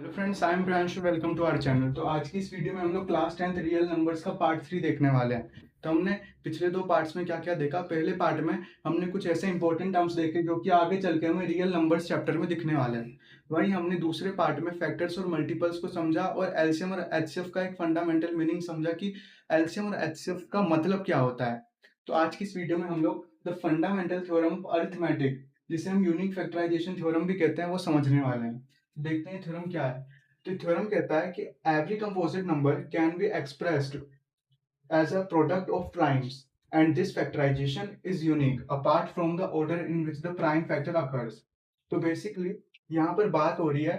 Hello friends, I am Priyanshu. Welcome to our channel. तो आज की इस वीडियो में हम लोग क्लास 10th रियल नंबर्स का पार्ट 3 देखने वाले हैं। तो हमने पिछले दो पार्ट्स में क्या क्या देखा। पहले पार्ट में हमने कुछ ऐसे इंपॉर्टेंट टर्म्स देखे जो कि आगे चल के हमें रियल नंबर्स चैप्टर में दिखने वाले हैं। वहीं हमने दूसरे पार्ट में फैक्टर्स और मल्टीपल्स को समझा और एलसीएम और एचसीएफ का एक फंडामेंटल मीनिंग समझा कि एलसीएम और एचसीएफ का मतलब क्या होता है। तो आज की इस वीडियो में हम लोग the fundamental theorem of arithmetic, जिसे हम यूनिक फैक्टराइजेशन थ्योरम भी कहते हैं, वो समझने वाले हैं। देखते हैं थ्योरम क्या है। तो थ्योरम कहता है कि every composite number can be expressed as a product of primes and this factorization is unique apart from the order in which the prime factor occurs. तो बेसिकली यहाँ पर बात हो रही है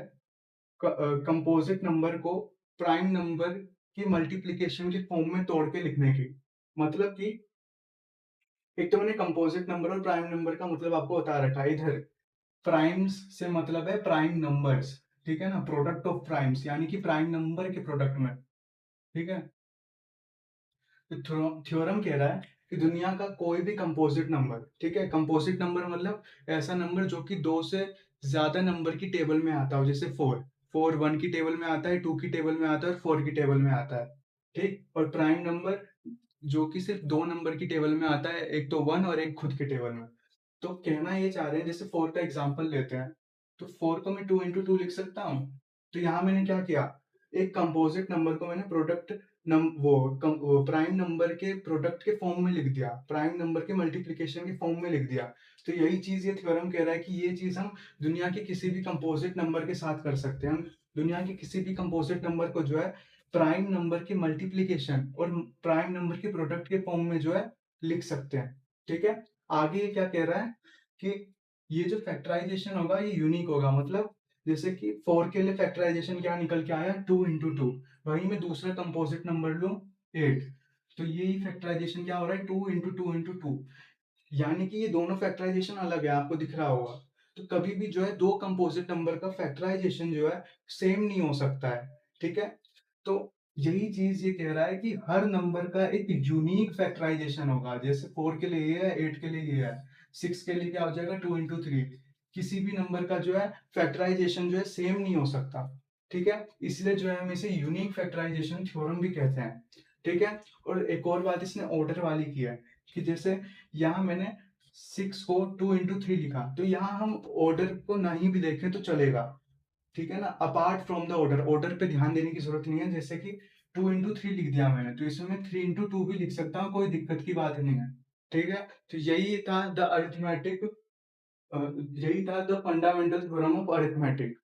कंपोजिट नंबर को प्राइम नंबर की multiplication के फॉर्म में तोड़ के लिखने की। मतलब कि एक तो मैंने कंपोजिट नंबर और प्राइम नंबर का मतलब आपको बता रखा है। इधर प्राइम्स से मतलब है प्राइम नंबर्स, ठीक है ना, प्रोडक्ट ऑफ प्राइम्स यानी कि प्राइम नंबर के प्रोडक्ट में, ठीक है। तो थ्योरम कह रहा है कि दुनिया का कोई भी कंपोजिट नंबर, ठीक है, कंपोजिट नंबर मतलब ऐसा नंबर जो कि दो से ज्यादा नंबर की टेबल में आता हो, जैसे फोर फोर वन की टेबल में आता है, टू की टेबल में आता है और फोर की टेबल में आता है, ठीक। और प्राइम नंबर जो कि सिर्फ दो नंबर की टेबल में आता है, एक तो वन और एक खुद की टेबल में। तो कहना ये चाह रहे हैं, जैसे फोर का एग्जांपल लेते हैं, तो फोर को मैं टू इंटू टू लिख सकता हूँ। तो यहाँ मैंने क्या किया, एक कंपोजिट नंबर को मैंने प्रोडक्ट वो प्राइम नंबर के प्रोडक्ट के फॉर्म में लिख दिया, प्राइम नंबर के मल्टीप्लिकेशन के फॉर्म में लिख दिया। तो यही चीज ये थ्योरम कह रहा है कि ये चीज हम दुनिया के किसी भी कंपोजिट नंबर के साथ कर सकते हैं। हम दुनिया के किसी भी कंपोजिट नंबर को जो है प्राइम नंबर के मल्टीप्लिकेशन और प्राइम नंबर के प्रोडक्ट के फॉर्म में जो है लिख सकते हैं, ठीक है। आगे ये क्या कह रहा है कि ये जो फैक्टराइजेशन होगा ये यूनिक होगा। मतलब जैसे कि फोर के लिए फैक्टराइजेशन क्या निकल के आया, टू इंटू टू। वहीं मैं दूसरा कंपोजिट नंबर लूं, एट, तो यही फैक्टराइजेशन क्या हो रहा है, two into two into two. यानी कि ये दोनों फैक्टराइजेशन अलग है, आपको दिख रहा होगा। तो कभी भी जो है दो कंपोजिट नंबर का फैक्टराइजेशन जो है सेम नहीं हो सकता है, ठीक है। तो यही चीज ये कह रहा है कि हर नंबर का एक यूनिक फैक्टराइजेशन होगा। जैसे फोर के लिए ये है, एट के लिए ये है, सिक्स के लिए क्या हो जाएगा, टू इंटू थ्री। किसी भी नंबर का जो है फैक्टराइजेशन जो है सेम नहीं हो सकता, ठीक है। इसलिए जो है हम इसे यूनिक फैक्टराइजेशन थ्योरम भी कहते हैं, ठीक है। और एक और बात इसने ऑर्डर वाली की है कि जैसे यहाँ मैंने सिक्स को टू इंटू थ्री लिखा, तो यहाँ हम ऑर्डर को नहीं भी देखें तो चलेगा, ठीक है ना। Apart from the order, order पे ध्यान देने की जरूरत नहीं है। जैसे कि टू इंटू थ्री लिख दिया मैंने, तो इसमें मैं थ्री इंटू टू भी लिख सकता हूँ, कोई दिक्कत की बात नहीं है, ठीक है। तो यही था द अरिथमेटिक, यही था the fundamental theorem of arithmetic.